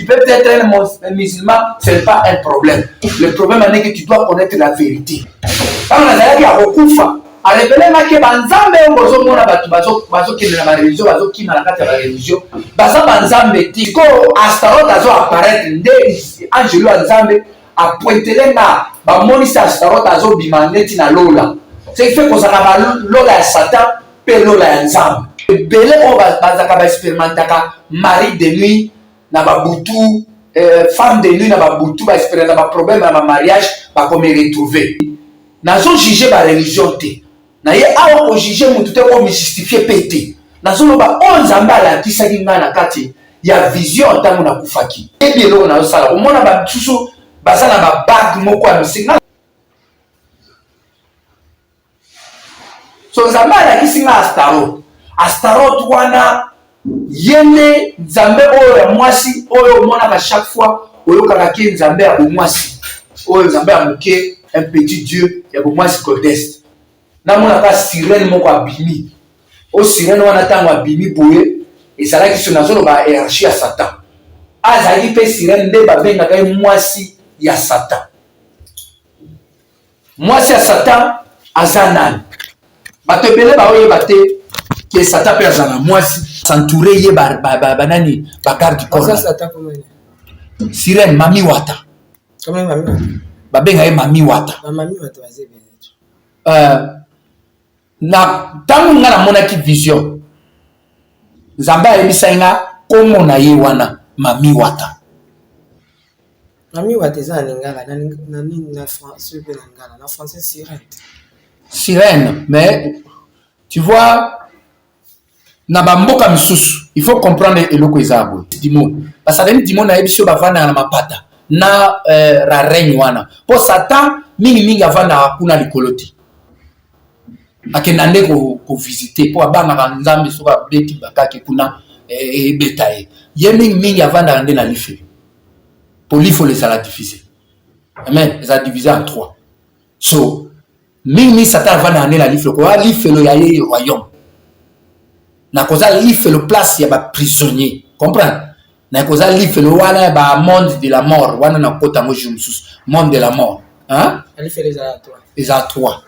Tu peux être un musulman, ce n'est pas un problème. Le problème est que tu dois connaître la vérité. Quand on a dit à Rokufa, à révéler que Banzambe bozomona batu bazokende na religion bazokima na kati ya religion baza Banzambe tiko Astaroth azo apparaître nde angelo ya Nzambe a pointele na bamonisa Astaroth azo bima neti na lola c'est fait que ça na lola ya Satan pe lola ya Nzambe belé o bazaka ba expérimentaka mari de nuit na babutu femme de nuit na babutu ba expérimentar ba problème na mariage ba comme retrouver nazo juger ba religion te na ye awa ko juger mutu te ko mi justifier pété nazo loba Nzambe alakisaki nga na kati ya vision ntango na kufaki ebi eloko na osala omona ba tusu baza na ba bag moko ya misinga so Nzambe alakisi nga Astaroth wana yene Nzambe oyo ya mwasi oyo omonaka chaque fois oyokaka ke Nzambe ya bomwasi oyo Nzambe ya moke un petit dieu ya bomwasi codeste namonaka sirène moko abimi o sirène wana ntango abimi boye ezalaki so nazoloba hiérarchie ya Satan azalaki mpe sirène nde babengaka ye mwasi ya Satan mwasi ya Satan aza nani bato ebele baoyeba te ke Satan mpe aza na mwasi s'entouré ye banani bagarde corps sirène mami wata babenga ye mami wata na ntango nga namonaki vision Nzambe ayebisaki nga kombo na ye wana mami wata eza na lingala na français sirène mais tu vois na bamboka misusu il faut comprendre eloko eza boye dimon parce que dimon na yebiso bavanda na mapata na ra regne wana po Satan mingi avanda kuna likolo te akenda nde ko visiter po abanga Nzambe so ba beti bakaki kuna ebeta ye mingi avanda nde na lifelo po lifelo ezala divisé amen ezala divisé en 3 so mingi Satan avanda nde na lifelo ko lifelo ya ye royaume na koza lifelo place ya ba prisonnier comprendre na koza lifelo wana ba monde de la mort wana na kota ngo jumsus monde de la mort hein lifelo ezala 3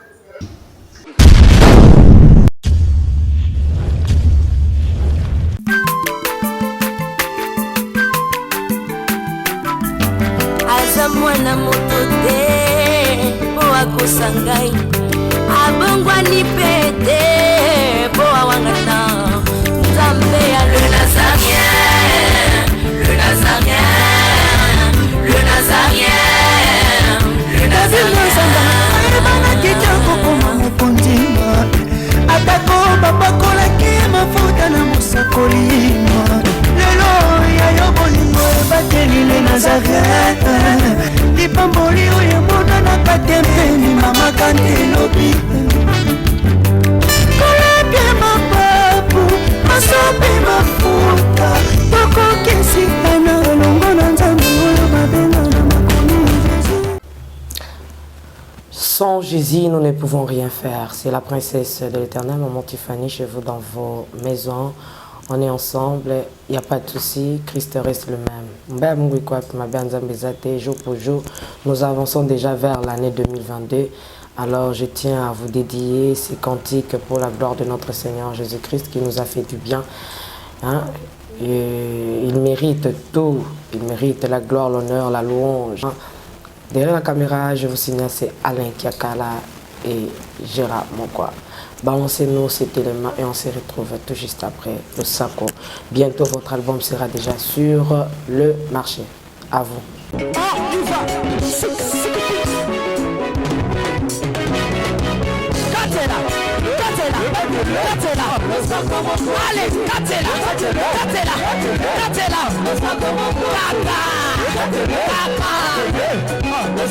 mwana moto te po akosangai abongwani pete po awangana Nzambe ya le Nazarien le Nazarien le Nazarien le Nazarien bana kitoko koma mokondima atako babakolaki mafuta na mosakolima lelo ya yo bolingo ebateli le Nazareth lipamboli oyo emonanaka te mpeni mama kantelobi kolapie mapapu masope mafuta tokokesikana elongo na Nzambe oyo babenga na makomi Jésus. Sans Jésus, nous ne pouvons rien faire. C'est la princesse de l'Éternel, maman Tiffany, chez vous dans vos maisons. On est ensemble, il n'y a pas de souci, Christ reste le même. Jour pour jour, nous avançons déjà vers l'année 2022. Alors je tiens à vous dédier ces cantiques pour la gloire de notre Seigneur Jésus-Christ qui nous a fait du bien. Hein? Et il mérite tout, il mérite la gloire, l'honneur, la louange. Derrière la caméra, je vous signale, c'est Alain Kiakala et Gérard Mokwa. Balancez-nous cet élément et on se retrouve tout juste après le Sako. Bientôt, votre album sera déjà sur le marché. À vous. Let's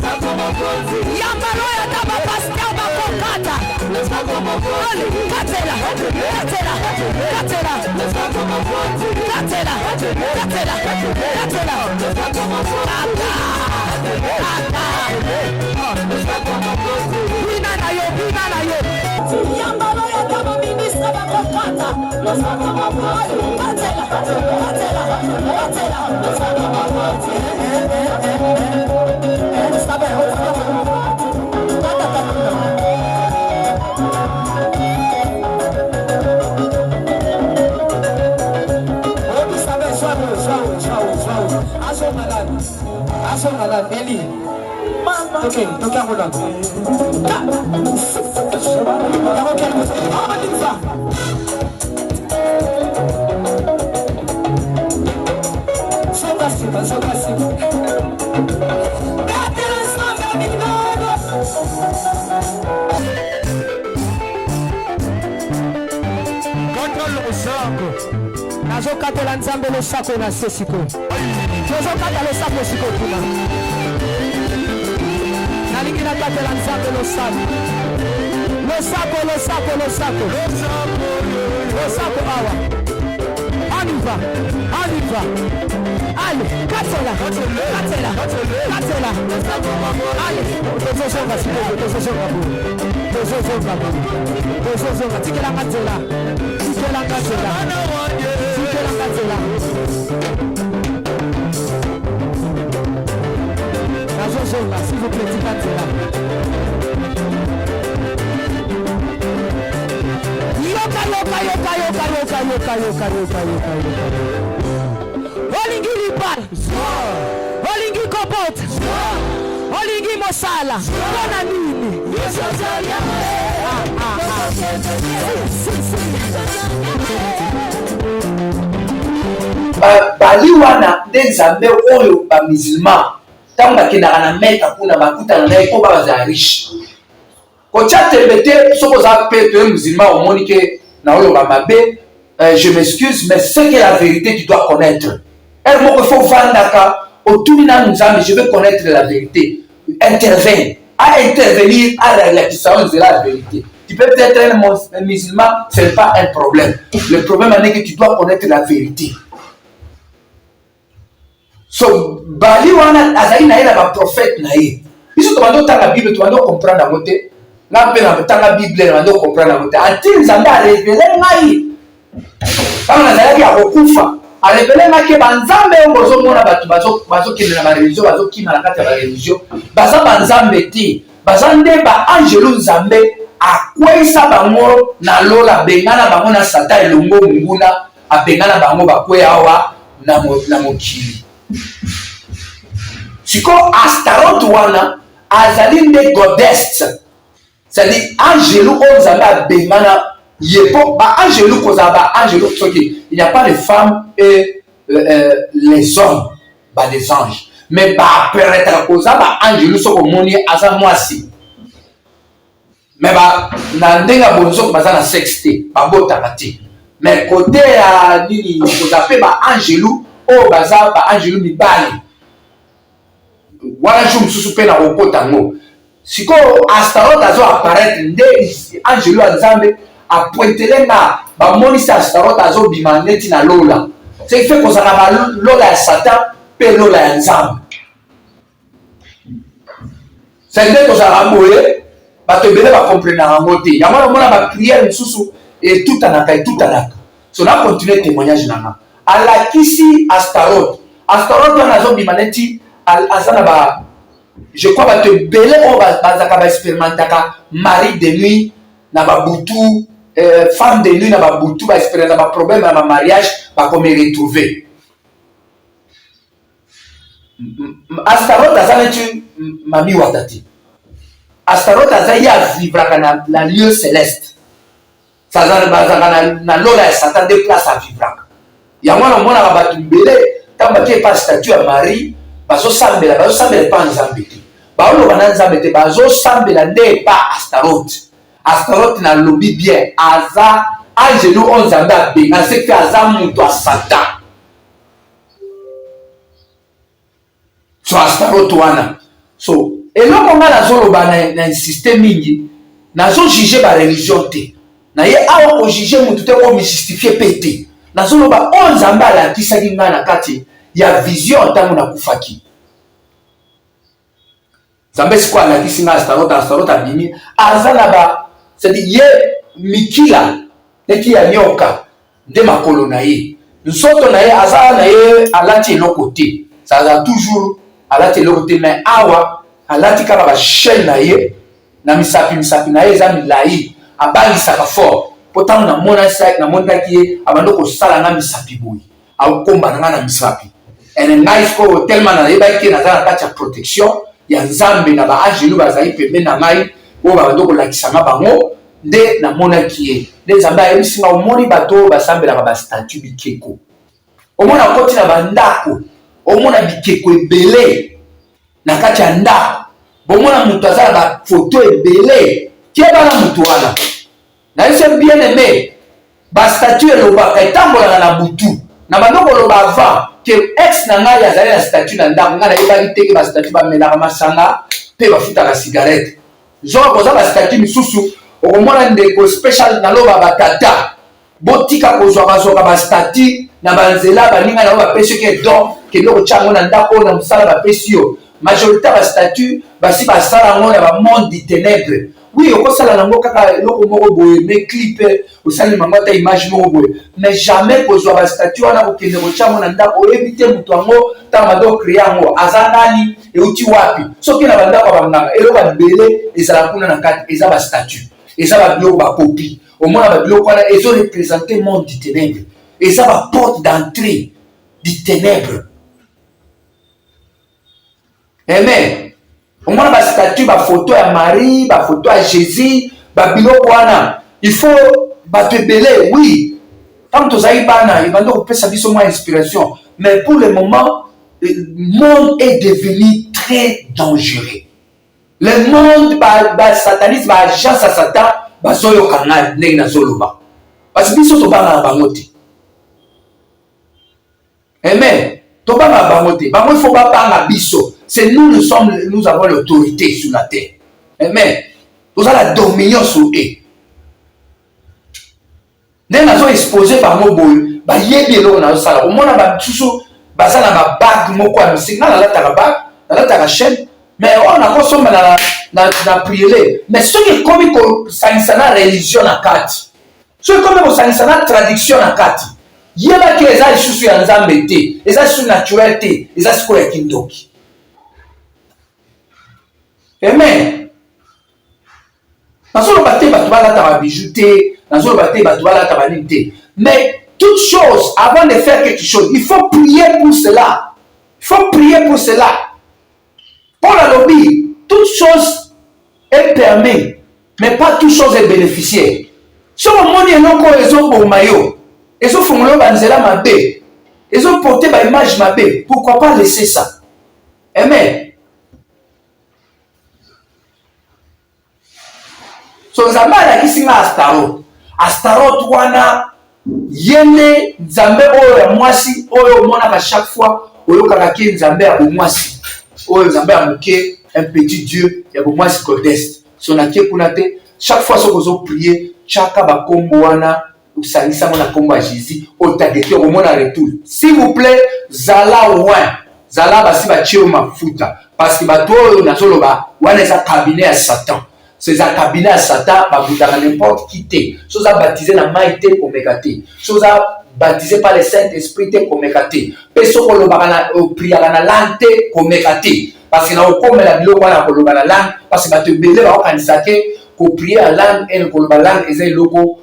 go, Nazokatela nzambe losako na se siko. Nazokata losako siko kuna. Nalingi nakatela nzambe losako. Losako awa. Aniva. Allez, katela. Allez, tozosonga siko, tozosonga. Tikela katela. Nazosonga, s'il vous plaît, tikatela. Yoka. Olingi lipal. Olingi kopot. Olingi mosala. Kona nini? Bali wana nde nzambe oyo ba musulman ntango bakendaka na meka kuna bakutana naye po baza riche kotia tembe te soki oza mpe toye musulman omoni ke na oyo bamabe je m'excuse mais c'est que la vérité tu dois connaître ere moko ifo vandaka otuni nanu nzambe je veux connaître la vérité intervene à intervenir à réalisation de la vérité. Tu peux peut-être être un musulman, ce n'est pas un problème. Le problème est que tu dois connaître la vérité. So, Bali wana azali na ye na ba prophète na ye. Biso to bando tanga Bible to bando comprendre na moté. Na pe na tanga Bible na bando comprendre na moté. Ati nzambe a révélé ngai. Kama nazali ya kokufa, a révélé ngai banzambe ozo mona batu bazo kende na ba religion, bazo kima na kati ya ba religion. Baza banzambe ti, baza nde ba angelo nzambe akwesa bango na lola bengana bango na sata elongo nguna, abengana bango bakwe awa na mokili. Siko Astarot wana azali nde goddess, c'est-à-dire angelo nzambe abengana yepo ba angelo koza ba angelo soki il n'y a pas de femmes et les hommes ba des anges mais ba pereta koza ba angelo soko moni asa mwasi mais ba na ndenga bonzo baza na sexte ba bota kati mais côté ya nini koza pe ba angelo o baza ba angelo mibali wana ju mususu pe na kokota ngo siko Astarot azo apparaître nde angelo ya nzambe a pointele na ba monisa Astarot azo bima neti na lola c'est fait ko sana ba lola ya Satan pe lola ya nzambe c'est nde ko sana boye ba to bele ba comprendre ngo te ya mona ba prière mususu et tout anaka so na continuer témoignage nanga ala kisi Astarot wana azo bima neti azana ba je crois ba te bele o bazaka ba expérimentaka mari de nuit na ba butu femme de nuit na ba butu ba expérience ba problème na mariage ba comme retrouver Astarot azana tu mami watati Astarot azaya vivre na la lieu céleste ça za bazaka na lola ya Satan de place à vivre ya mwana mona ba tu bele tamba ke pas statue ya Marie bazo sambela pa nzambe te baolo bana nzambe te bazo sambela nde pa Astarot na lobi bien aza angelo onzambe abenga c'est que aza mutu a Satan so Astarot wana so eloko nga nazoloba na insiste mingi nazo juge ba religion te na ye awa ko juge mutu te ko mi justifier pe te nazoloba onzambe alakisaki nga na kati ya vision ntango na kufaki Zambe siko alakisi nga Astarot abimi aza na ba c'est-à-dire ye mikila neti ya nyoka nde makolo na ye nsoto na ye aza na ye alati eloko te ça va toujours alati eloko te, mais awa alati kaka ba chaîne na ye na misapi na ye eza milai abangisaka fort po ntango namonaki ye abandi kosala nga misapi boye akomba na nga na misapi ene ngai sikoyo tellement nayebaki naza na kati ya protection ya nzambe na baangelu bazali pembeni na ngai oyo babandi kolakisanga bango nde namonaki ye nde nzambe ayebisinga omoni bato oyo basambelaka bastatut bikeko omona okoti na bandako omona bikeko ebele na kati ya ndako bomona moto aza na bafoto ebele tie bana moto wana nayese bien aimé bastatut elobaka etambolaka na butu na bandoko oloba avant ke ex na ngai azali na statut na ndako ngai nayebaki teke bastatut bamelaka masanga mpe bafutaka cigarette genre koza bastatut misusu okomona ndeko special naloba batata botika kozwakazwaka bastatut na banzela baninga na yo bapesi oke don kende okotyango na ndako na mosala bapesi yo majorité bastatut basi basala yango na bamonde du ténèbre oui okosala nango kaka eloko moko boye me clip osali mango ata image moko boye mais jamais kozwa bastatut wana kokende kotyango na ndako oyebi te moto yango ntango bado ocréé yango aza nani euti wapi soki na bandako ya banganga eloko ebele ezala kuna na kati eza bastatut eza babiloko bakopi omona babiloko wana ezoreprésente monde du ténèbre eza baporte d'entrée du ténèbre. Amen. Omona bastatut bafoto ya Marie bafoto ya Jésus babiloko wana il faut bato ebele oui ntango tozali bana ebandi kopesa biso mwa inspiration mais pour le moment le monde est devenu très dangereux. Le monde basatanisme baagence ya Satan bazoyoka ngai ndenge nazoloba parce biso tobanga na bango te. Amen. Tobanga na bango te bango il faut babanga biso. C'est nous avons l'autorité sur la terre. Amen. Nous avons la dominion sur eux. Nous avons exposé par nos boys. Bah yebi lo na sala. Au moins na tuso baza na ba bag moko ya singa na la bag, na la chaîne. Mais on a consommé na prier. Mais ce qui est comme ko sanisana religion na kati. Ce qui est comme ko sanisana tradition na kati. Yeba ke eza isusu ya nzambe te, eza isusu naturel te, eza siko ya kindoki. Amen. Mais toute chose, avant de faire quelque chose, il faut prier pour cela. Il faut prier pour cela. Pour la lobby, toute chose est permis, mais pas toute chose est bénéficiaire. Si on monte un nom ils ont pour maillot, ils ont formulé banzela mabé, ils ont porté ma image mabé, pourquoi pas laisser ça? Amen. So nzambe alakisi nga Astarot wana yene nzambe oyo ya mwasi oyo omonaka chaque fois oyokaka ke nzambe ya bomwasi oyo nzambe ya moke un petit dieu ya bomwasi codeste so nakie kuna te chaque fois soki ozoprier tiaka bakombo wana osalisango na kombo ya Jésus otagete omona retour s'il vous plaît zala loin zala basi batie yo mafuta parce que bato oyo nazoloba wana eza cabinet ya Satan. Ces cabinets à Satan, n'importe qui t'es. Chose à baptiser la maïté comme égaté. Chose à baptiser par le Saint-Esprit comme égaté. Personne ne peut prier à la langue comme égaté. Parce que nous comme la bilo la langue parce que tu belé va on saké ko prier à langue et ko la langue et logo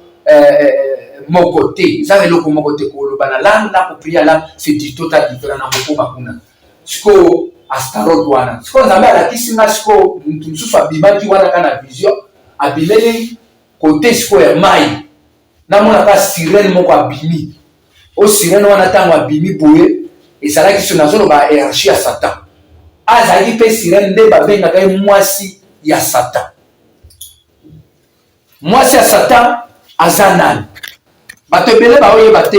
mon côté. Ça le logo mon côté ko la langue na ko prier à langue c'est du total différent na ko bakuna. Siko Astarot wana. Siko nzambe alakisi nga siko mtu msusu abimaki wana kana vision abileli kote siko ya mai namona ka sirene moko abimi o sirene wana tango abimi boye ezalaki so nazoloba hiérarchie ya Satan azali pe sirene nde babengaka ye mwasi ya Satan. Mwasi ya Satan aza nani? Bato ebele baoyeba te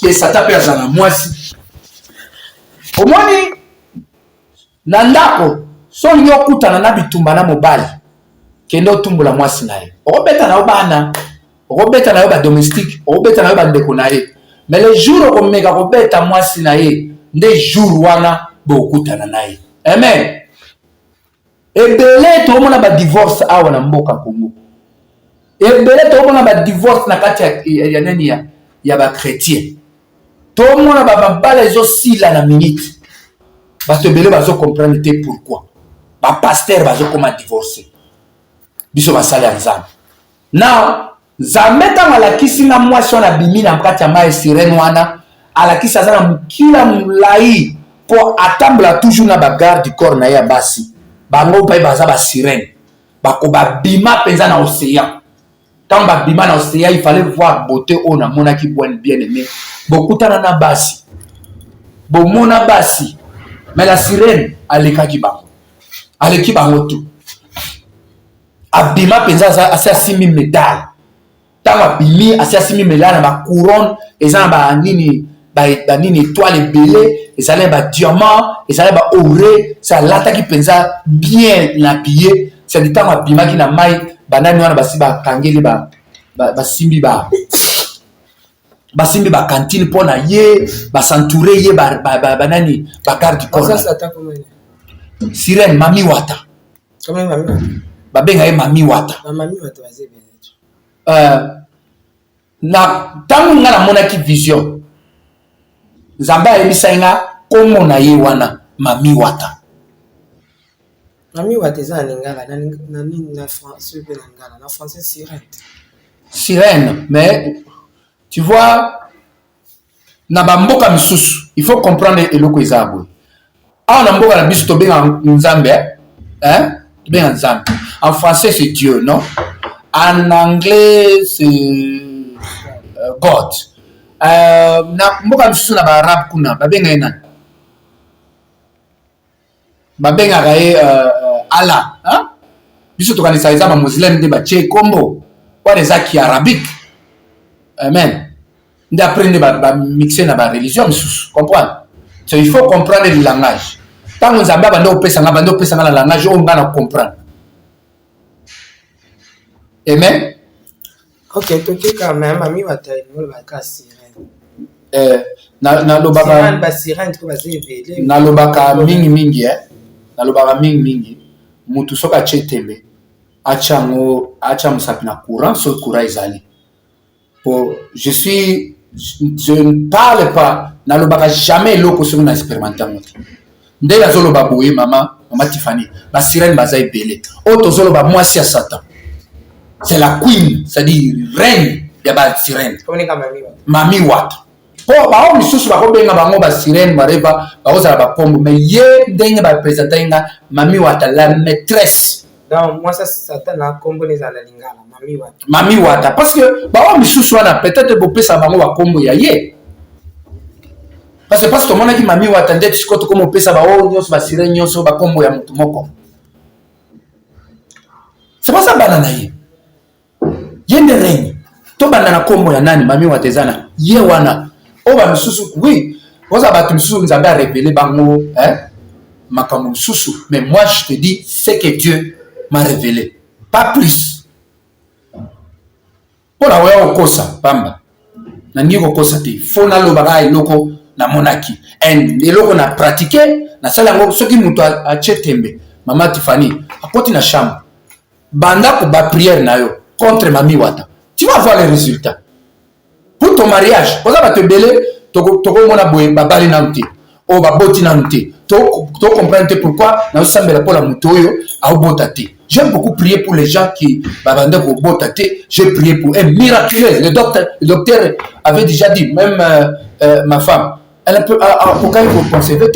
ke Satan pe aza na mwasi. Omoni na ndako so nyo kutana na bitumba na mobali kendo tumbola mwasi na ye okobeta na yo bana okobeta na yo ba domestique okobeta na yo bandeko na ye mais le jour okomeka kobeta mwasi na ye nde jour wana bokutana na ye. Amen. Ebele tomona ba divorce awa na mboka Kongo. Ebele tomona ba divorce na kati ya nani ya ba chrétien. Tomona ba bala ezo sila na minute. bato ebele bazo comprendre te pourquoi ba pasteur bazo koma divorcer biso basali ya nzambe now nzambe ntango alakisi nga mwasi wana bimi na kati ya mai sirene wana alakisi aza na mokila molai mpo atambola toujours na bagarde du corps na ye ya basi bango mpe baza basirene bako babima mpenza na océan ntango babima na océan il fallait voir beauté oyo namonaki bien aimé bokutana na basi bomona basi mais la sirène alekaki bango aleki bango tu abima mpenza asi asimbi médaille ntango abimi asi asimbi médaille na bacouronne eza na banini étoile ebele ezali na badiamant ezali na baore se alataki mpenza bien habillé sedi ntango abimaki na mai banani wana basi bakangeli basimbi bakantine mpo na ye basentoure ye banani bagarde du corps sirène mami wata babenga ye mami wata na ntango nga namonaki vision nzambe ayebisai nga kombo na ye wana mami wata Mami Wata na lingala na français pe lingala na français sirène. Sirène, mais tu vois na bamboka misusu il faut comprendre eloko ezabo. Ah na mboka na biso to benga nzambe to benga nzambe. En français c'est Dieu, non? En anglais c'est God. Na mboka misusu na ba arabe kuna babenga ena. Babenga gae Allah, hein? Biso to kanisa eza ba muslim de ba che kombo. Kwa eza ki arabique. Amen. Ndi apprendre ba mixer na ba religion misusu, comprendre? So il faut comprendre le langage. Tant que nzamba bando pesa nga na langage on va comprendre. Amen. Ok, toki quand même Mami Wata no ba ka sirène. Na lobaka ba sirène ko ba zebele. Na lobaka mingi na lobaka mingi mutu soka chetembe acha musapi na courant so courant ezali. Je ne parle pas na lobaka jamais loko so na expérimenter moto. Ndé la zolo baboye mama Tiffany ba sirène baza ebele. Auto zolo ba mwasi ya Satan. C'est la queen, c'est-à-dire reine de ba sirène. Comme Mami Wata. Po ba o misusu ba ko benga bango ba sirène bareba ba ko za ba kombo mais ye ndenge ba présenter nga Mami Wata la maîtresse. Donc moi ça Satan na kombo les ala lingala Mami Wata. Mami Wata parce que ba o misusu wana peut-être bo pesa bango ba kombo ya ye. Parce que mon aki Mami Wata ndé tu koto comme pesa ba o nyos ba sirène nyos ba kombo ya mutu moko. C'est pas ça banana ye. Yende règne. To banana kombo ya nani Mami Wata ezana ye wana. Oba misusu oui oza batu misusu nzambe a révélé bango makambo misusu mais moi je te dis c'est que Dieu m'a révélé pas plus pour la waya okosa pamba na ngi kokosa te faut na lobaka eloko na monaki and eloko na pratiquer na sala ngo soki muto a chetembe mama Tiffany akoti na chambre banda ko ba prière na yo contre Mami Wata tu vas voir les résultats. Pour ton mariage, vous avez belé, tu as boye babali nanti, o baboti nanti. Tu comprends pourquoi na usambela pour la mutoyo a botate. J'aime beaucoup prier pour les gens qui babanda ko botate. J'ai prié pour un miraculeux. Le docteur avait déjà dit, même ma femme, elle peut aucun pour conserver.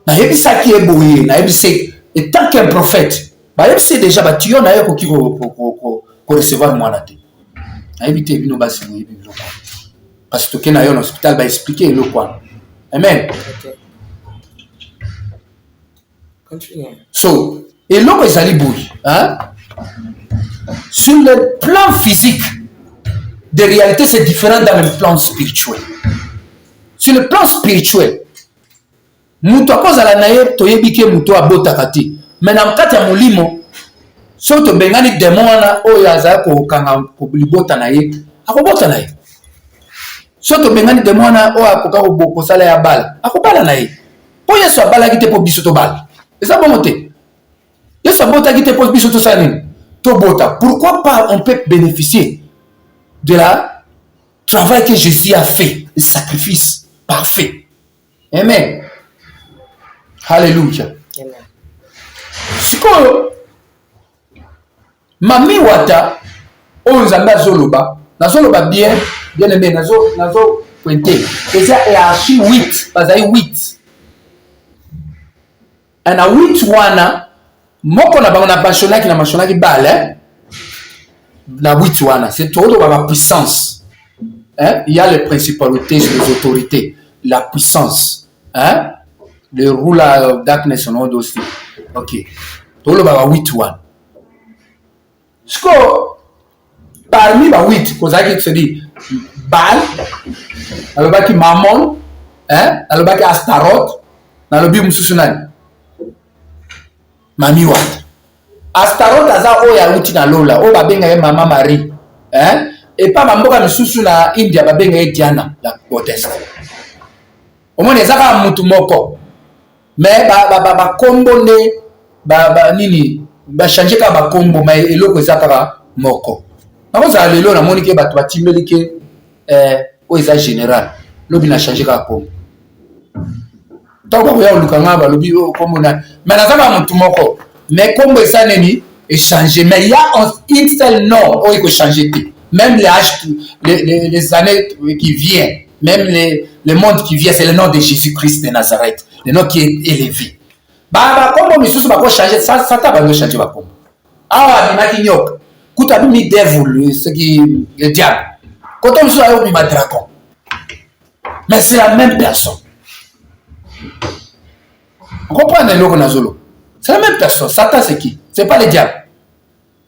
Na yebi ça qui est boye, na yebi c'est et tant qu'un prophète, ba yebi c'est déjà ba tuyo na yeko ki ko recevoir moi na te. Éviter nos bases parce que quand on est en hôpital va expliquer le quoi. Amen. Okay. Continue. So et l'homme est allé bouille, hein? Sur le plan physique, de réalité c'est différent dans le plan spirituel. Sur le plan spirituel, muto akoza la naye toyebike muto abotakati. Mais na mkati ya mulimo soto bengani demona oyo aza ko kanga ko libota na ye akobota na ye soto bengani demona oyo akoka ko boko sala ya bala akobala na ye po yeso abala kite po biso to bala eza bomote yeso abota kite po biso to sala to bota pourquoi pas on peut bénéficier de la travail que Jésus a fait le sacrifice parfait. Amen. Haleluya. Amen. Sikoyo mami wata oyo nzambe azoloba nazoloba bien aimé nazo pointer eza archi 8 bazali 8 na 8 wana moko na bango na mentionnaki bale na 8 wana c'est tout la puissance, hein? Il y a les principautés et les autorités, la puissance, hein? Le ruler of darkness on all those things. Ok, tout le baba 8 wana siko parmi ba 8 kozaki tu se dit Baal alobaki Mammon, hein? Alobaki Astaroth nalobi mususu nani mami wata Astaroth aza oyo awuti na lola oyo babenga ye mama Marie, hein? Et pas bamboka misusu na India babenga ye Diana la goddess. Omoni ezaka mutu moko mais ba kombo ne ba nini ba changer ka ba kombo mais eloko ezaka moko. Nakozala lelo na moni ke bato batimbeli ke oyo eza général lobi na changer ka kombo. Toko ya lukanga ba lobi kombo na mais nazaka mutu moko mais kombo eza neni échanger mais il y a une seule nom oyo ko changer te. Même les années qui viennent, même le monde qui vient, c'est le nom de Jésus-Christ de Nazareth, le nom qui est élevé. Bah, comment misusu va changer ça va nous changer ba kombo. Ah, bimaki nyoka. Kuta bimi devil, ce qui le diable. Quand on misusu ayo bima dragon. Mais c'est la même personne. On comprend le logo nazolo. C'est la même personne. Satan c'est qui? C'est pas le diable.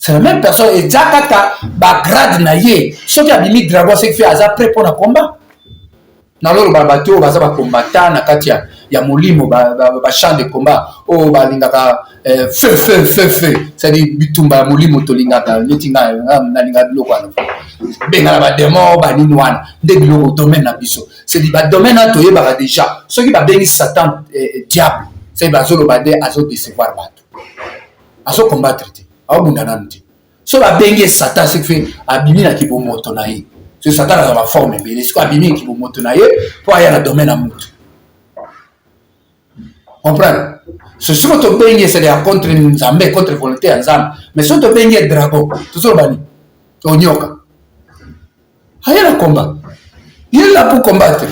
C'est la même personne. Et Jakata, grade na ye. Ce qui a mis dragon, c'est que fait à prêt pour le combat. Dans le bateau, baza ba combattant na katia. Ya molimo ba champ de combat. Oh ba lingaka feu. C'est-à-dire bitumba molimo to lingaka netinga na linga biloko wana. Benga ba démon ba ninwana. De biloko domaine na biso. C'est dit ba domaine na to yeba déjà. Ce qui ba bengi Satan diable. C'est ba zolo ba de azo décevoir bato. Azo combattre. So la bengue Satan c'est fait abimi na kibo moto na ye. So Satan a la forme mais c'est quoi abimi kibo moto na ye pour aller dans domaine à mutu. Comprendre? Ce sont to bengue c'est la contre Nzambe contre volonté Nzambe mais so to bengue dragon toujours bani. Onyoka. Haya na combat. Il est là pour combattre.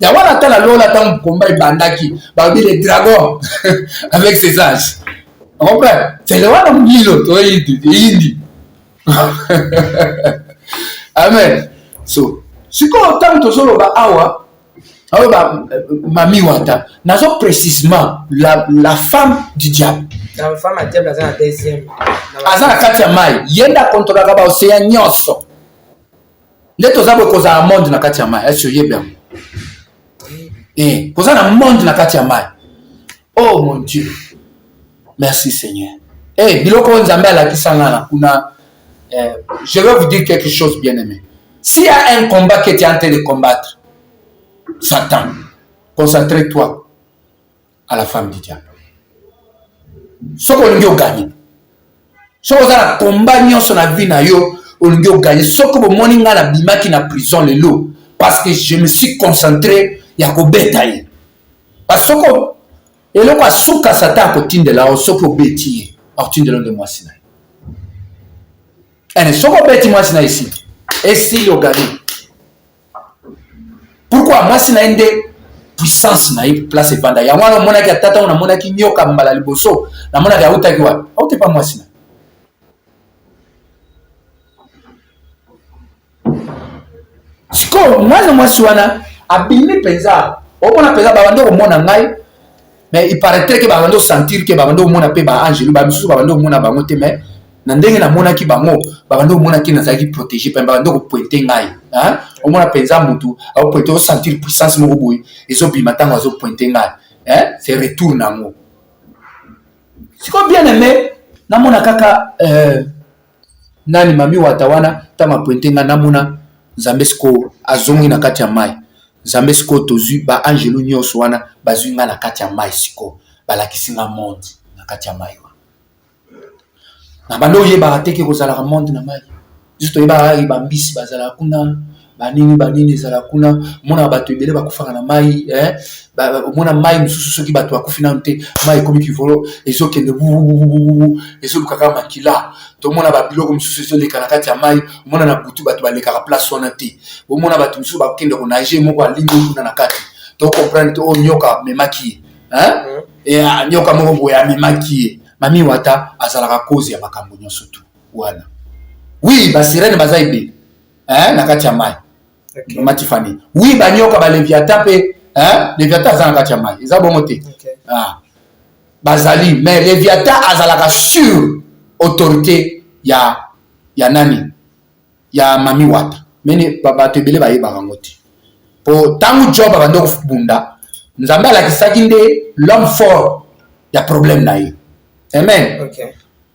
Ya wana tala lola tant combat bandaki ba bi les dragons avec ses anges. C'est le roi de toi indi. Amen. So, si qu'on tente solo ba awa mami wata, nazo précisément la femme du diable. La femme à diable est la deuxième. Azana katia mai, yenda contrôler ba océan nyonso. Leto zabo koza na monde na katia mai, est-ce que bien? Koza na monde na katia mai. Oh mon Dieu. Merci Seigneur. Biloko nzambe alakisanga kuna je vais vous dire quelque chose bien aimé. S'il y a un combat que tu es en train de combattre, Satan, concentre-toi à la femme du diable. Ce qu'on veut gagner. Ce qu'on a combat sur la vie na yo, on veut gagner. Ce que vous monez na bimaki na prison le lot parce que je me suis concentré ya ko betailler. Parce que et le quoi souka Satan à côté de là au soko bêtier à côté de moi Sinaï. Et soko bêtier moi Sinaï ici. Et si le gagné. Pourquoi moi Sinaï de puissance na place vanda. Ya mwana mona ki tata na mona ki nyoka mbala liboso na mona ya uta ki wa. Au te pas moi Sinaï. Siko moi Swana abimi penza. Au mona penza ba bando mona ngai. Mais il paraîtrait que bavando sentir que bavando mona pe ba angelu ba misusu bavando mona bango te mais na ndenge na mona ki bango bavando mona ki na zaki protéger pe bavando ko pointer ngai hein o mona penza mutu au pointer sentir puissance mo boy ezo bima tango azo pointer ngai hein c'est retour nango siko bien aimé na mona kaka nani mami watawana tama pointer ngai na mona Zambesko azongi na kati ya mai Zambe siko tozu ba angelu nyonso wana bazwi nga na kati ya mai siko balakisi nga monde na kati ya mai wana na bando yeba teke kozala ka monde na mai juste yeba ba mbisi bazala kuna banini ezala kuna mona bato ebele bakufaka na mai mona mai mususu soki bato bakufi nanu te mai ekomi kivolo ezokende ezolukaka makila tomona babiloko mosusu ezoleka na kati ya mai omona na butu bato balekaka place wana te omona bato mosusu bakende konage moko alingi kuna na kati tocomprendre te oyo nyoka memaki ye nyoka moko boye amemaki ye mami wata azalaka cause ya makambo nyonso tu wana oui basirene baza ebele na kati ya mai matifani oui banyoka baleviata mpe leviata aza na kati ya mai eza bongo te bazali mais leviata azalaka sur autorité ya nani ya mami wata meni bato ebele bayebaka yango te po ntango job abandi kobunda nzambe alakisaki nde l'homme fort ya problème na ye amen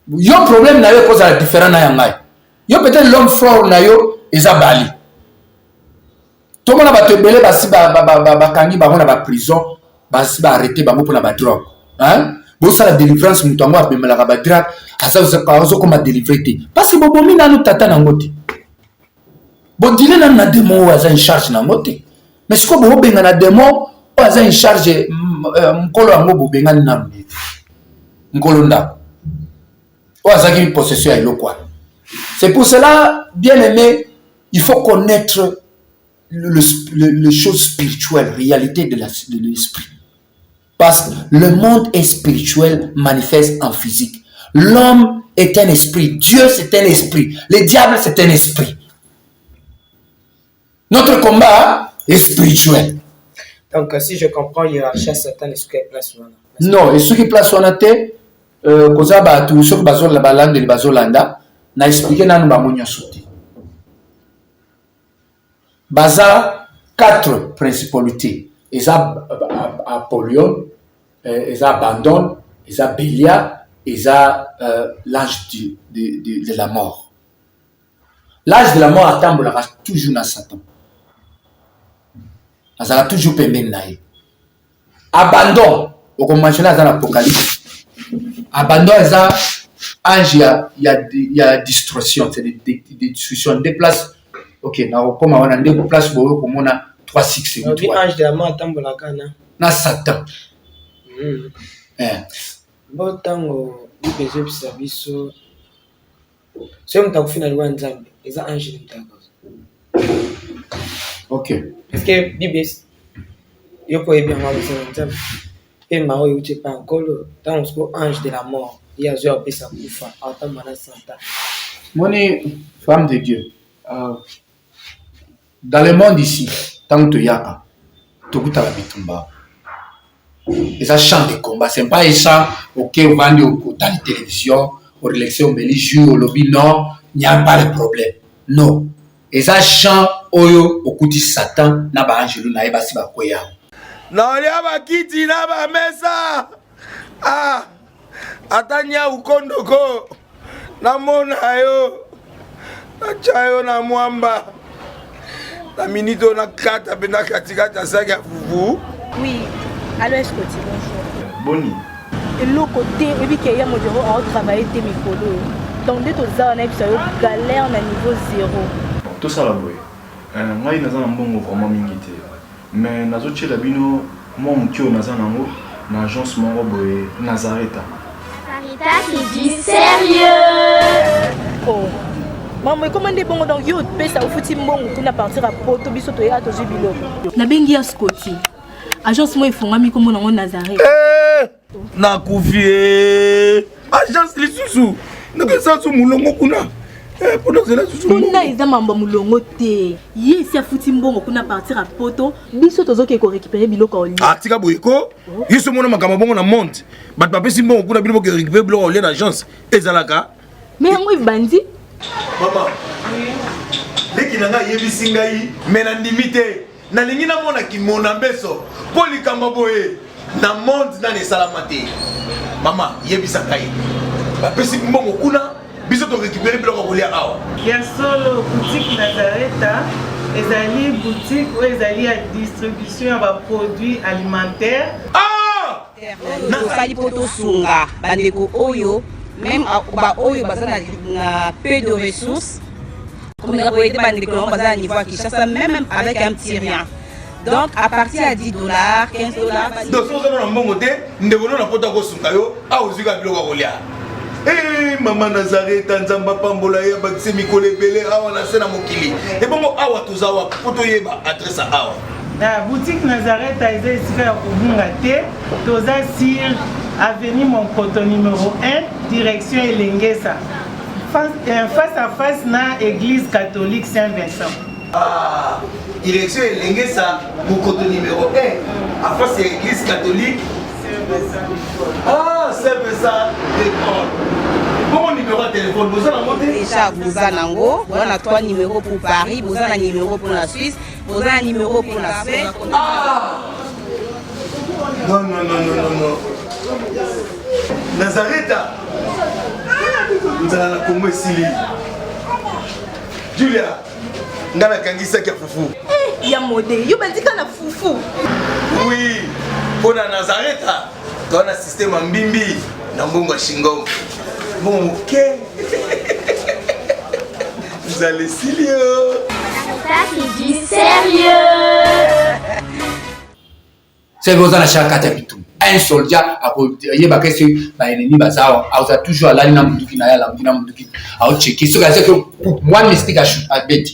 yo problème na yo ekozala différent na ya ngai yo peut-être l'homme fort na yo eza bali tomona bato ebele basi bakangi bango na baprison basi baarrete bango mpona badrogue bosala délivrance moto yango abemelaka badrague azokoma délivre te parce bobomi nanu tata nango te bodile nanu na démon oyo aza incharge nango te mais sikoyo bobenga na démon oyo aza incharge mokolo yango bobengani nanu nete nkolo ndako oyo azaki possession ya eloko wana. C'est pour cela, bien aimé, il faut connaître les choses spirituelles, réalité de l'esprit. Parce que le monde est spirituel, manifeste en physique. L'homme est un esprit, Dieu c'est un esprit, le diable c'est un esprit. Notre combat est spirituel. Donc si je comprends, hiérarchie Satan est ce qui est place wana. Non, et ce qui est place wana te, koza ba tu so bazo la balande bazo landa. Na expliqué nanu bango nyonso te baza 4 principautés eza Apollyon eza Abandon eza Bélia eza l'âge de la mort. L'âge de la mort atambolaka toujours na Satan azala toujours pembeni na ye. Abandon okomentionner aza na Apocalypse. Abandon eza ange il y a destruction, c'est des destructions des places. Ok, na comme on a des places pour comme on a 3-6 on dit ange de la mort tambola kana na Satan. Bon tango besoin de service c'est un tango final wa nzambe eza ange de mutaka. Ok. Est-ce que Bible yoko e bien ma nzambe et ma oyo tu pas encore tango ko ange de la mort. Il y a joué à sa coufa, à ta mana santa. Mon femme de Dieu, dans le monde ici, tant que tu y as, tu as la bitumba. Et ça chant de combat, c'est pas un chant auquel on vend dans la télévision, aux élections, mais les jours, au lobby, non, il n'y a pas de problème. Non. Et ça chant au coup de Satan, n'a pas angelo, n'a pas si ba koya. Non, il y a pas kiti, n'a pas mesa. Atanya ukondoko namona yo nachayo na mwamba na minito na kata bena katikata saki ya fufu. Oui, alors est-ce que tu bonjour Boni et le côté et puis qu'il y a mon bureau à travailler tes micros donc dès que ça on a eu galère na niveau 0 tout ça la boy ngai naza na mbongo vraiment mingi te mais nazo tchela bino moi mutio naza nango na agence moko boye Nazareta. Qui dit sérieux. Oh maman comment des bons donc yo pesa au fouti mbongo kuna partir à poto biso to ya to jubilo na bengi ya Scotty agence moi ifongami comme na Nazareth na kufie agence lisusu ndeke sansu mulongo kuna pour cela susu kuna iza mamba mulongo te yesi ya fouti mbongo kuna partir à poto biso tozoke ko récupérer biloko oli tika boyeko yiso mona makama bongo na monte bat papesi mbongo kuna biloko ke récupérer biloko oli na agence ezalaka mais yango ibandi mama leki nanga yebisi ngai me na ndimi te nalingi namona kimona mbeso mpo likambo boye na monde nani esalama te mama yebisa ngai bapesi mbongo kuna biso to récupérer biloko kolia awa ya solo boutique Nazareta ezali boutique oyo ezali ya distribution ya baproduits alimentaires nasali po tosunga bandeko oyo même ba oyo baza na peu de ressources Comme vous êtes à niveau à Kinshasa, même avec un petit rien. Donc à partir de 10 $, 15 $. Donc si vous avez un bon côté, nous devons nous apporter au Sunkayo, à Ozuga Bilogolia. Eh, Maman Nazareth, Nzamba Pambola, Bakse Mikole Bele, Awa Nasena Mokili. Et bon, Awa Tuzawa, Potoyeba, adresse à Awa. La boutique Nazareth a été ici à Obungate, Toza sur avenue Monkoto numéro 1, direction Elengesa. Face à face na église catholique Saint-Vincent. Ah, direction Elengesa, Monkoto numéro 1, à face à l'église catholique Saint-Vincent. Ah, Saint-Vincent d'école. Bon numéro de téléphone, vous allez monter. Déjà, vous avez on a 3 numéros pour Paris, vous avez un numéro pour la Suisse, vous avez un numéro pour la Suède. Ah! Non. Nazareth, nous allons la Congo Sili. Julia, nous allons Kangisa qui a foufou. Il y a modé, il y a foufou. Oui, pour la Nazareth, tu as un système en bimbi, dans Bongo Shingo. Bon, ok. Vous allez Silio. Ça, c'est du sérieux. C'est vous en chaque catégorie. Un soldat a il y a que c'est l'ennemi bazar a toujours là na munduki na ya la munduki a checker ce que pour moi mystique à bête.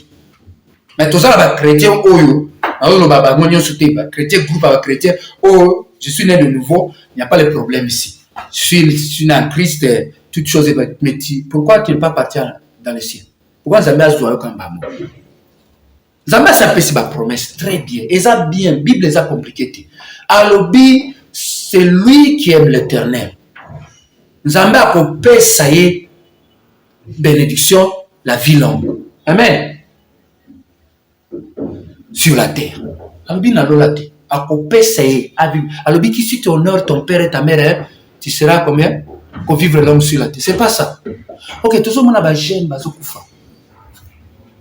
Mais tout ça va chrétien oyo na oyo baba monyo soute ba chrétien groupe ba chrétien oh je suis né de nouveau, il n'y a pas de problème ici. Je suis né en Christ, toutes choses mais pourquoi tu n'es pas parti dans le ciel? Pourquoi Zambia se doit comme bamo? Zambia ça peut c'est ma promesse très bien. Et ça bien, Bible ça compliqué. Alobi c'est lui qui aime l'Éternel. Zambia a coupé ça y est bénédiction la vie longue. Amen. Sur la terre. Alobi n'a pas la terre. A coupé ça y est. Alobi qui si tu honores ton père et ta mère, tu seras combien? Qu'on vivre l'homme sur la terre. C'est pas ça. Ok, tout le monde a ba jeune bazo kufa.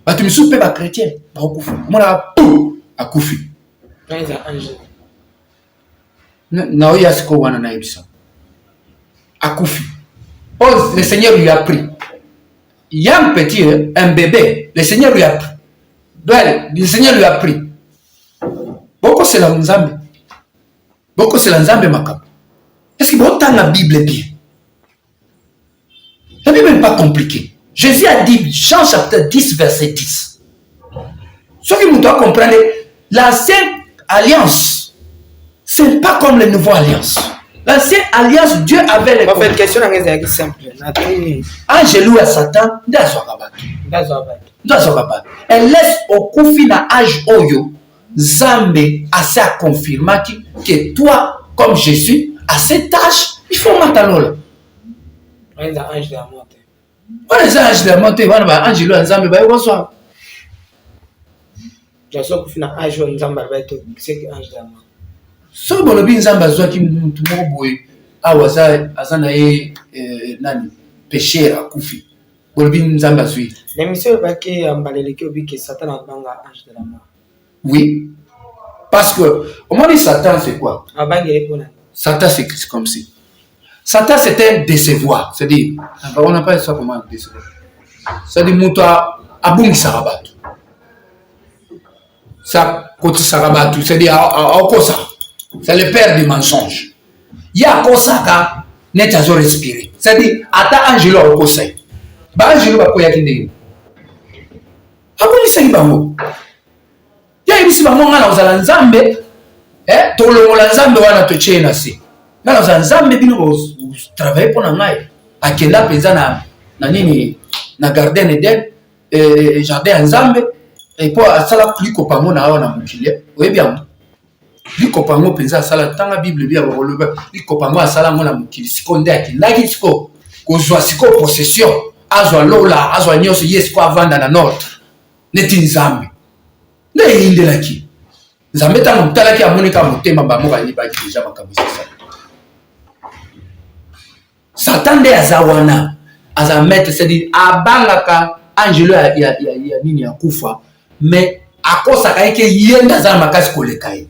Ba tu me soupe ba chrétien, ba kufa. Mon a tout a kufi. Non, il y a ce qu'on a na ibisa. A kufi. Oh, le Seigneur lui a pris. Il y a un petit, un bébé, le Seigneur lui a pris. Le Seigneur lui a pris. Beaucoup c'est la Nzambe. Beaucoup c'est la Nzambe makam. Est-ce que vous avez la Bible bien? La Bible n'est pas compliquée. Jésus a dit, Jean chapitre 10, verset 10. Ce que nous devons comprendre, l'ancienne alliance, ce n'est pas comme la nouvelle alliance. L'ancienne alliance, Dieu avait les... On fait une question qui simple. Angelo à Satan, elle laisse au koufi na âge oyo, Zambé a ça confirmé que toi, comme Jésus, à cet âge, il faut matalola. On est ange de la mort. On est ange de la mort, on va Angelo à Zambé, bonsoir. Je sais que finalement ange de Zambé, c'est ange de la mort. So bolobi Nzamba zwa ki muntu moko boye awaza azana ye nani péché akufi bolobi Nzamba zwi l'émission va qui embalé que obi que Satan a banga ange de la mort. Oui, parce que au moins Satan c'est quoi? Satan c'est comme si Satan c'était décevoir, c'est-à-dire on n'a pas ça comment décevoir, c'est-à-dire muta abungi sarabatu ça côté sarabatu c'est-à-dire akosa. C'est le père du mensonge. Il y a Kosaka, n'est pas respirer. C'est-à-dire, ata Angelo au conseil. Ba Angelo va koya kinde. Aboni sai bango. Ya ibisi bango ngana uzala Nzambe, tolo la Nzambe wana to chena si. Ngana uzala Nzambe bino bo travailler pour ngai. Akela penza na nini na garden Eden, jardin Nzambe et pour asala plus ko pango na wana mukile. Oyebiamo. Likopango penza sala tanga Bible bia boloba likopango asala ngona mukili sikonde akindaki siko kozwa siko possession azwa lola azwa nyoso yesko avanda na north neti Nzambe ne indelaki Nzambe tango mutalaki amonika motema bamoka libaki deja makambo sasa Satan de azawana azamettre c'est-à-dire abangaka Angelo ya nini ya kufa mais akosa kaike yenda za makasi kolekaye.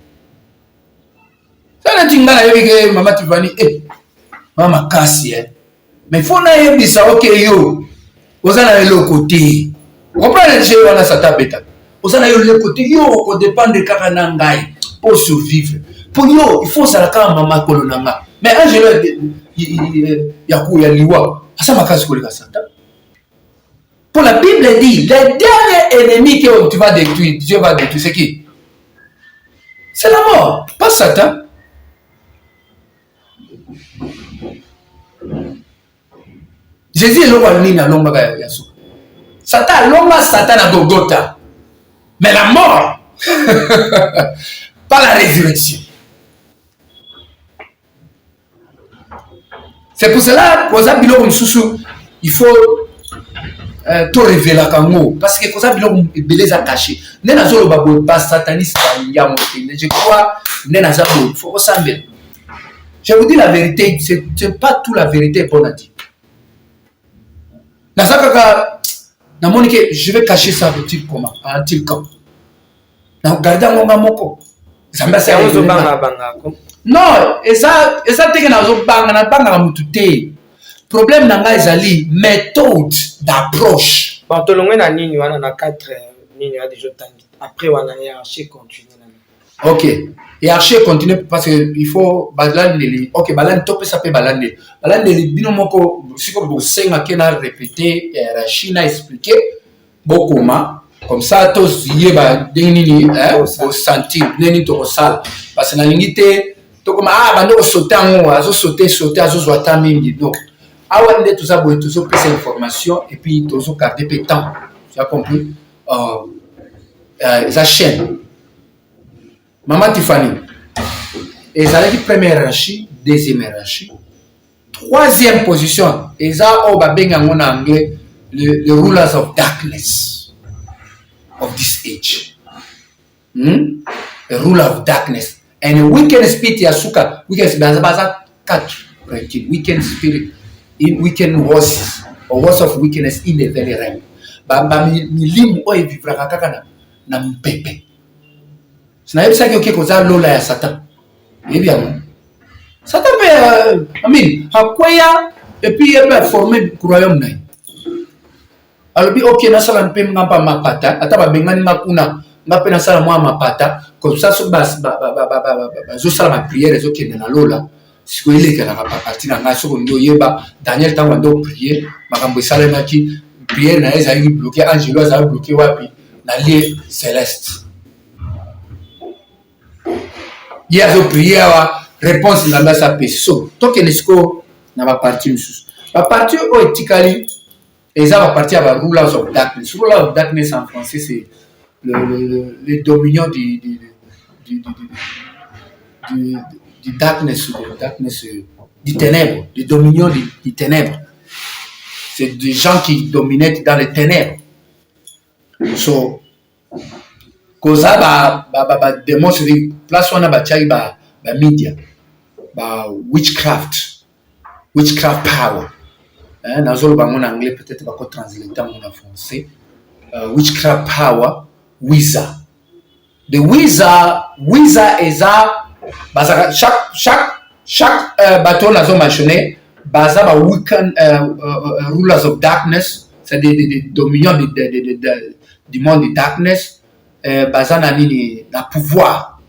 Ça n'a pas été maman Tivani, maman Kassi, mais il faut que ok yo, vous allez le côté, Comprenez, je wana Satan beta. Osana yo le côté yo ko dépendre kaka na ngai pour survivre. Pour yo, il faut ça la mama kolonanga. Mais un je ya liwa. Asa makazi koleka Satan. Pour la Bible dit, le dernier ennemi que tu vas détruire, Dieu va détruire, c'est qui? C'est la mort, pas Satan. Jésus est l'homme à l'homme à Yassou. Satan, l'homme à Satan à Golgotha. Mais la mort, pas la résurrection. C'est pour cela que il faut tout révéler à Kango. Parce que ça beleza caché. Nena zolo babo pas sataniste je crois nena zabo faut ressembler. Je vous dis la vérité, c'est pas tout la vérité pour Nati. Nazaka na monique je vais cacher ça petit comment en tel camp. Na garder mon moko. Zamba c'est non, et ça teke na zo banga mutute. Problème nanga ezali méthode d'approche. Bon, to longwe na nini wana na 4 nini ya déjà tangi. Après wana hiérarchie continue. OK. Hiérarchie continue parce que il faut balande. OK, balande topé ça peut balande. Balande bino moko siko bo senga kena répéter hiérarchie na expliquer bokoma comme ça tous yeba nini au sentir nini to sala parce que na lingité to comme bando sauter en azo sauter azo zwata mingi donc awande tout ça boy tout ça plus information et puis tout ça garder peu temps tu as compris ça chaîne maman Tiffany et ça la première hiérarchie deuxième hiérarchie troisième position et ça au babenga en anglais le rulers of darkness of this age. A ruler of darkness. And a wicked spirit yasuka. Wicked spirit. Wicked spirit. Wicked horses. Or horse of wickedness in the very realm. Ba milimu o vivra kaka na mpepe. Sina yebisa ke koza lola ya Satan. Ebiamo. Satan pe hakwaya et puis il peut former royaume na. Alors OK na sala mpe ngamba mapata ata ba bengani makuna ngape na sala mwa mapata comme ça so bas zo sala ma prière zo kende na lola siko ile kana ka parti na ngaso ko ndo yeba Daniel tango ndo prier makambo sala maki prière na eza yi bloquer angelo za bloquer wapi na lieu céleste ya zo prière wa réponse na basa peso to ke nesiko na ba parti mususu ba parti o etikali. Et ça va partir à rulers of darkness. Rulers of darkness en français, c'est le dominion du darkness, du ténèbre, le dominion du ténèbre. C'est des gens qui dominaient dans les ténèbres. So, koza ba démonstre place on a ba chai ba media, ba witchcraft power. Nazolo bango en anglais peut-être pas translater en français. Witchcraft power, wizard. The wizard is a chaque bateau nazo mentionné baza ba weekend rulers of darkness, c'est des dominions du monde de darkness baza na nini na pouvoir.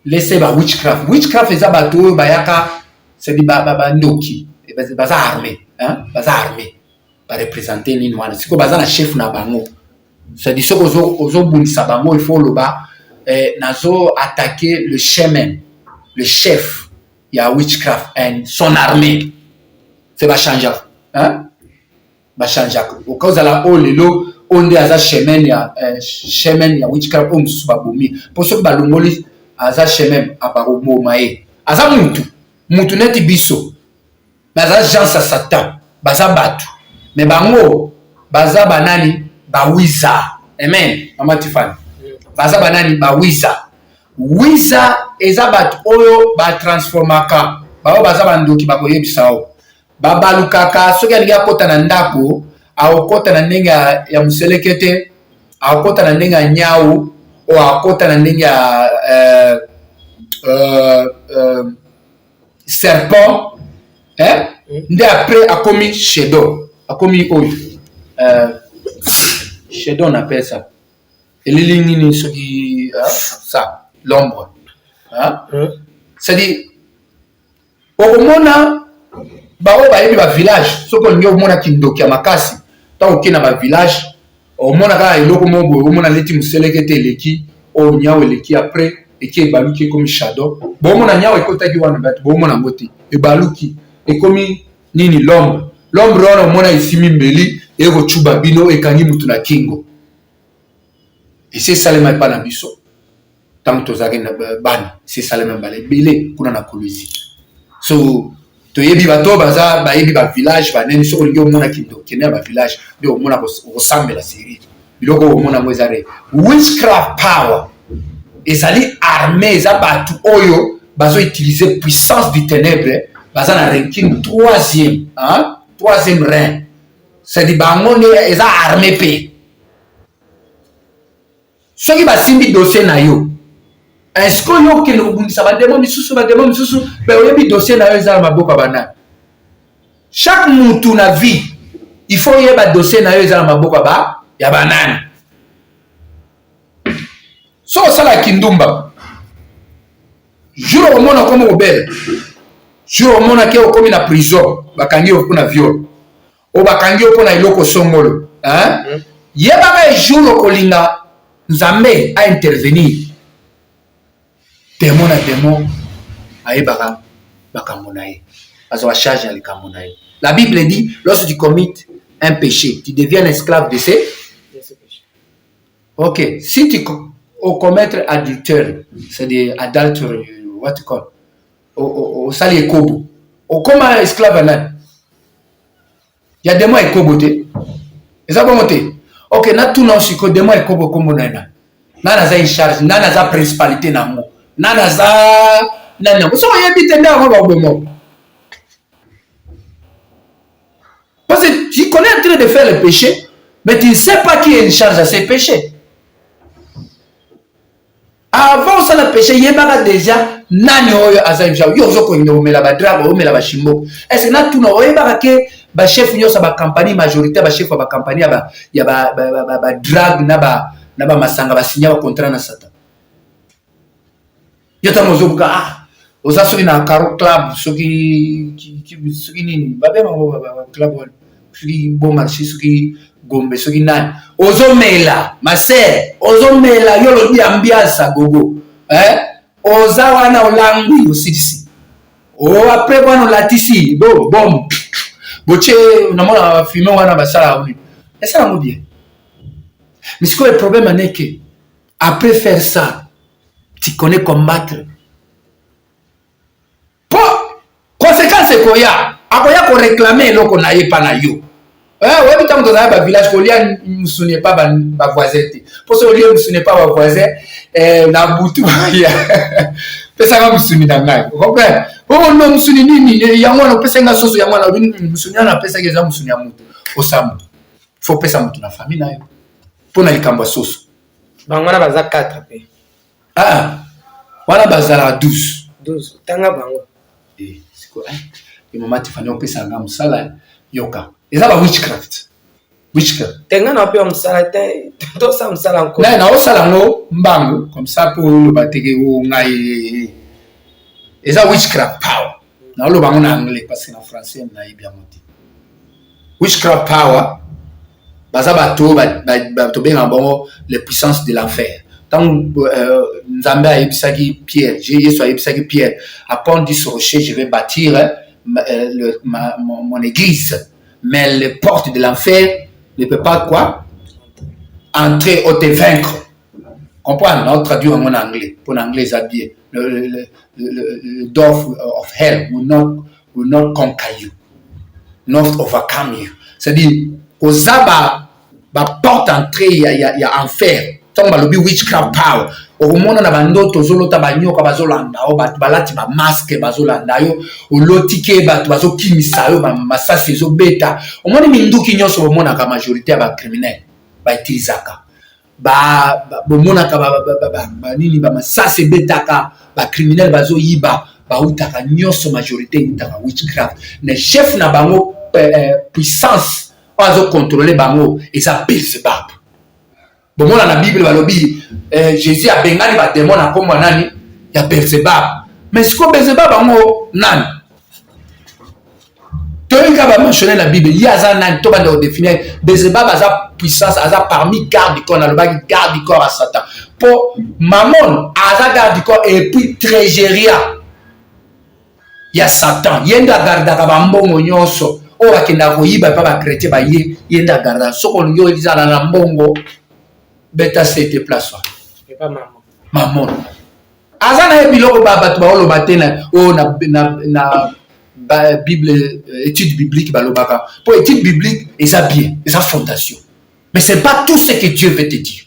Laissez ba witchcraft is a bateau bayaka c'est di ba ndoki baza armé. Baza armé par représenter nini wana siko baza na chef na bango c'est dit soko ozo bunisa bango il faut loba nazo attaquer le chef ya witchcraft and son armée c'est ba changer au cause la o lelo onde aza chemin ya witchcraft om subabomi pour ceux ba longoli aza chemin abaromo mae aza mutu neti biso baza gens à Satan baza batu mais bango baza banani ba wizard amen mama Tiffany baza banani ba wizard eza batu oyo ba transformaka bao baza bandoki bakoyebisa o babalukaka soki alingi akota na ndako akota na ndenge ya muselekete akota na ndenge ya nyau o akota na ndenge ya serpent. Nde après a commis shadow, a commis oil. shadow on appelle ça. Et les lignes, ce qui, ça, l'ombre. Hein? C'est-à-dire, au moment bao bayebi ba village, ce qu'on dit au moment kindoki makasi, tant au kina ba village, au moment ka eloko mobo, au moment leti muselekete leki, au nyawe leki après, et qui est baluki comme shadow. Bon moment nyawe kota ki wana bat, bon moment ngoti, et baluki, et comme nini l'ombre. L'ombre on au moment ici mimbeli, et go chuba bino et kangi mutu na kingo. Et c'est ça le pas na biso. Tant que tozaki na bani, c'est ça le même balé belé kuna na koluzi. So to yebi bato baza ba yebi ba village ba neni so ko mona kindo kenya ba village bi o mona ko sambe la série. Biloko o mona ngwezare. Witchcraft power. Ezali armée za batu oyo bazo utiliser puissance du ténèbre baza na ranking 3e, hein? 3e rang. C'est di bango ne eza armée pe. Ce qui va simbi dossier na yo. Est-ce que yo ke no bundisa ba demo misusu be oyebi dossier na yo za maboko bana. Chaque mutu na vie, il faut yeba dossier na yo za maboko ba ya banana. So sala kindumba. Jour au mona comme obel. Jour au mona ke o komi na prison, bakangi o kuna viol. O bakangi o pona iloko songolo, hein? Yeba ba jour o kolinga Nzambe a intervenir. Démon na démon aye bakamonaye. Azo charge à likamonaye. La Bible dit, lorsque tu commets un péché, tu deviens esclave de ces péchés. Ok, si tu commettre adultère, c'est-à-dire adultery, what you call, au sali ekobo, au comment esclave anan? Il y a des mots ekoboté. Et ça comment t'es? Ok, na tout non siko des mots ekobo comme nana. Nana za in charge, nana za principalité na mo. Nana za nana. So yebite na mo ba bomo. Parce que tu connais en train de faire le péché, mais tu ne sais pas qui est en charge de ces péchés. Avant ça le péché, yebaka déjà nani oyo azaim ja yo zo ko ndo mela ba drag o mela ba shimbo. Est-ce que na tout no yebaka ke ba chef nyosa ba compagnie majorité ba chef ba compagnie ba ya ba drag na ba masanga ba signer ba contrat na sata. Yota mozo buka oza soki na caro club soki nini ba be ba club soki bon marché soki gombe soki nani ozo mela ma sœur ozo mela yo lo bi ambiance gogo oza wana olangwi osisi o après bwana latisi bom boche unamona filmer wana basala uni ça va bien. Mais ce que le problème est que après faire ça tu connais combattre pour conséquence koya akoya ko réclamer loko na yepa na yo ouais bitam to ba village ko lia musune pas ba voisin pour ce lieu musune pas ba voisin na butu ya pesa nga musuni na ngai comprendre oh no musuni nini yango na pesa nga soso yango na musuni na pesa ke za musuni ya mutu osamu faut pesa mutu na famille na yo pour na likambo soso bango na baza 4 pe wana bazala 12 tanga bango siko mama tifanya pesa nga musala yoka eza ba witchcraft tenga na pe musala te to sa musala encore na osala ngo mbango comme ça pour le bateke o ngai eza witchcraft power na lo bango na anglais parce que en français na bien moti witchcraft power baza bato to benga bango les puissances de l'enfer. Tant Nzambe a yebisaki Pierre, Jésus a yebisaki Pierre, après dit sur rocher je vais bâtir mon église, mais les portes de l'enfer ne peuvent pas quoi entrer ou te vaincre. Comprends? On traduit en anglais. Pour l'anglais ça bien. Le door of hell will not conquer you, not overcome you. C'est-à-dire aux aba porte entrée il y a enfer. Tant balobi witchcraft power au monde na bandoto zolota banyoka bazolanda o bat balati ba masque bazolanda yo olotike bat bazokimisa yo masasi zo beta au monde minduki nyoso au monde ka majorité ba criminel ba itilizaka ba bomona ka ba nini ba masasi betaka ba criminel bazoyiba ba utaka nyoso majorité utaka witchcraft ne chef na bango puissance bazo contrôler bango et ça Beelzebub. Bon, moi, dans la Bible, balobi, Jésus a bengani ba démon na kombo nani ya Belzebab. Mais ce que Belzebab bango nani? Toi, quand va mentionner la Bible, il y a un nani, toi, va définir Belzebab a sa puissance, a sa parmi garde du corps, on a le bag garde du corps à Satan. Pour Mammon, a sa garde du corps et puis Trégéria. Il y a Satan, il y a un garde à Kabambongo nyonso. Oh, akenda koyiba pa ba chrétien ba yenda garda. Soko ngyo eliza na mbongo. Beta c'était place. Et pas maman. Maman. Azana e biloko ba batu ba oloba tena o na Bible étude biblique ba lobaka. Pour étude biblique, et ça bien, et ça fondation. Mais c'est pas tout ce que Dieu veut te dire.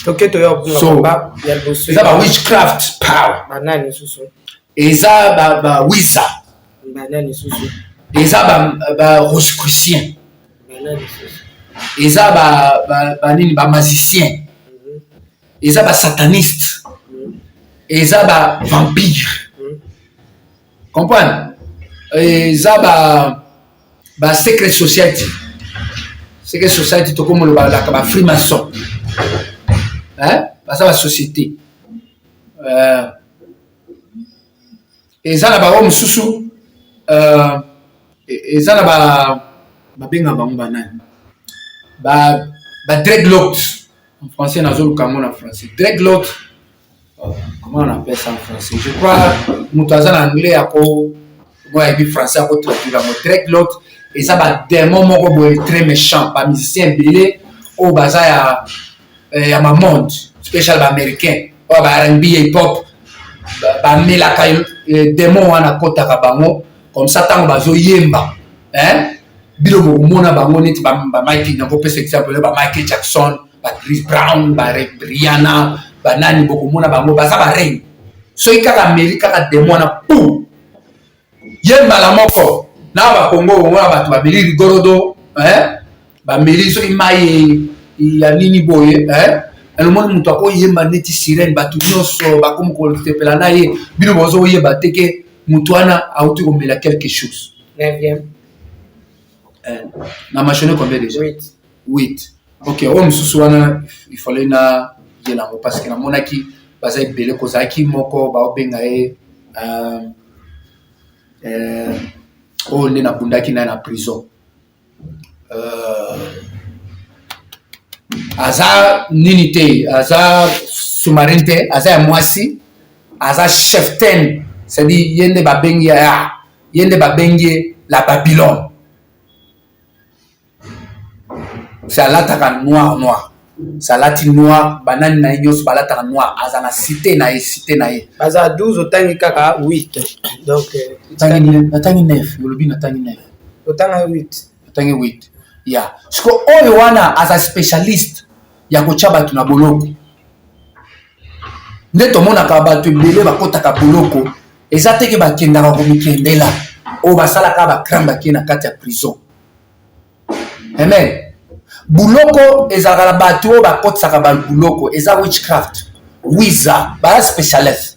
Ok, tu as ça ba witchcraft power. Banane susu. Et ça ba wisa. Banane susu. Et ça ba rosicrucien. Banane susu. Et ça ba magicien. Et ça ba sataniste. Et ça ba vampire. Comprends? Et ça ba secret society. Secret society to comme le ba freemason. Hein? Ça ba société. Et ça na ba homme susu et ça na ba benga ba banane. Ba dreadlocks en français nazo lukango en français. Dreadlocks. Comment on appelle ça en français? Je crois mutaza en anglais ako moi et puis français ako traduire la mot dreadlocks et ça ba démon moko boy très méchant, pas musicien belé au baza ya ma monde, spécial ba américain, ou ba R&B hip hop ba melaka démon wana kota ka bango comme ça tango bazo yemba. Hein? Bilo mona bango neti ba Michael Nyambo pese exemple ba Michael Jackson, ba Chris Brown, ba Rihanna, ba nani boko mona bango ba za ba reine. So ikaka Amerika ka demona pou. Yemba la moko. Na ba Congo mona ba ba Bili Gorodo, hein? Ba Meli so imaye ya nini boye, hein? Le monde muto ko yemba neti sirène ba tu nyonso ba comme ko tepela na ye. Bilo bozo yeba teke mutuana auti ko mela quelque chose. 9e. Na machine combien déjà? 8. Ok, on sousoana il fallait na yelango parce que na monaki baza ebele kozaki moko ba obenga on est na bundaki na prison. Aza ninité, aza sous-marin, aza moisi, aza cheftain, c'est-à-dire yende babengi la Babylone. C'est à l'attaque noir. C'est à l'attaque noir, banane na yos balata noir, azana cité na ye. Baza 12 otangi kaka 8. Donc otangi 9, yolobi otangi 9. Otanga 8. Otangi 8. Yeah. Siko oyo wana as a specialist ya kocha batu na boloko. Ndeto mona ka batu ebele bakotaka boloko. Eza teke bakendaka komikendela. O basala ka ba kramba kina kati ya prison. Amen. Buloko ezala batu ba kotsaka ba buloko eza witchcraft. Wiza ba specialist.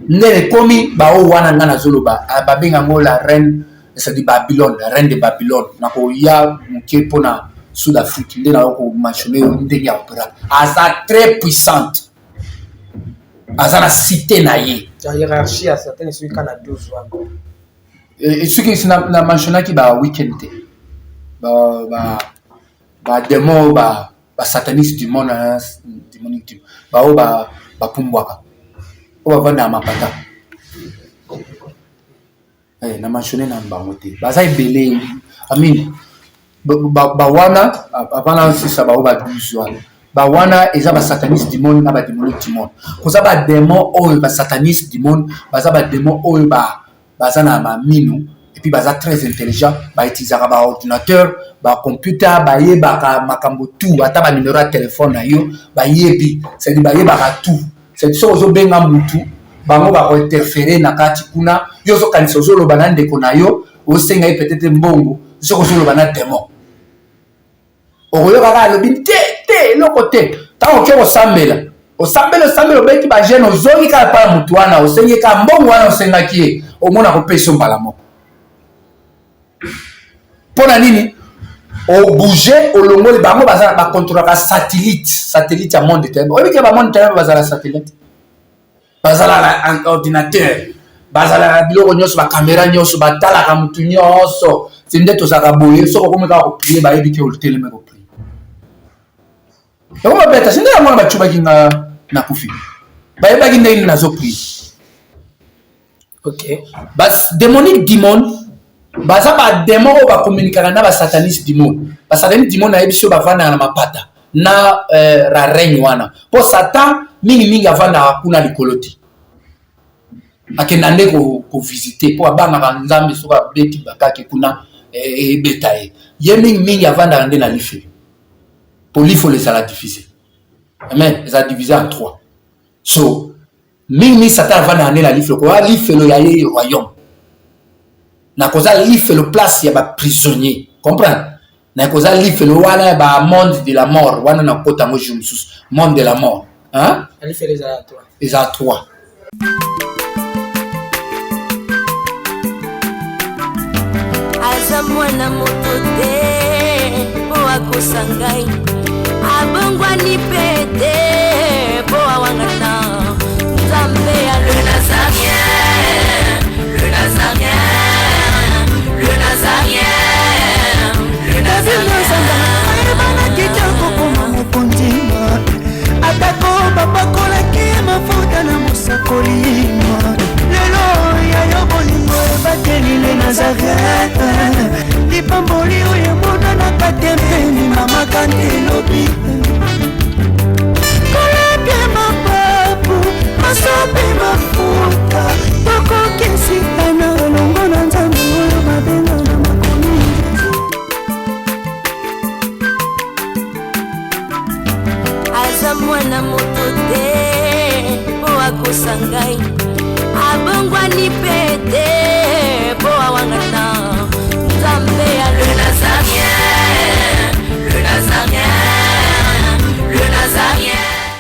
Ndele komi ba o wana ngana zoloba ba benga ngola reine c'est de Babylone, la reine de Babylone. Nako ya muke pona Sud-Afrique ndena ko mentionner ndenge ya opéra. Asa très puissante. Asa la cité na ye. La hiérarchie à certaines celui qui a 12 ans. Et ce qui na mentionner qui ba weekend ba démon ba sataniste du monde démonique ba pumbwaka. O ba vanda mapata. Na mentionné na bangote. Baza ibele. Amin. Ba wana avant si ça ba o ba 12 ans. Ba wana eza ba sataniste du monde na ba démonique du monde. Koza ba démon o ba sataniste du monde, baza ba démon o baza na ma minu et puis baza très intelligent, ba utiliser ba ordinateur, ba computer, ba yeba ka makambo tout, ata ba numéro de téléphone na yo, ba yebi, c'est dit ba yeba ka tout. C'est ça ozo benga mutu, bango ba ko interférer na kati kuna, yo zo kanisa ozo lo banande ko na yo, o senga peut-être mbongo, zo ozo lo banande démon. Oyo kaka lo bin te lo côté, ta o ke o sambela. O sambela beki ba jeune ozoki ka pa mutu wana, o senga ka mbongo wana o senga ki, o mona ko peso mbala moko. Pona nini? au bouger au longo les bango bazala ba contrôler satellite ya monde terre oyebi ke ba monde terre bazala satellite bazala un ordinateur bazala biloko nyonso ba caméra nyonso batalaka mutu nyonso sinde tozaka boye soko komeka ko prier bayebi ke olteleme ko prier yako beta sinde ya mwana bachuba kinga na kufi bayebaki ndenge nazo prier. Ok. Bas démonique demon baza ba démon o ba communiquer na ba sataniste demon ba sataniste demon na yebiso ba vana na mapata na ra règne wana po satan mingi avana kuna likoloti akenda nde ko visiter po abanga ka nzambe so ba beti bakake kuna betaye ye mingi avanda nde na life po lifo les ala diviser amen les a divisé en 3 so mingi satan avanda nde na life ko life lo ya ye royaume na koza life le place ya ba prisonnier comprendre na koza life le wana ba monde de la mort wana na kota mo jumsus monde de la mort hein life les a 3 les a 3 aza mwana moto te po akosangai abongwani pete po awangata nzambe ya le Nazarien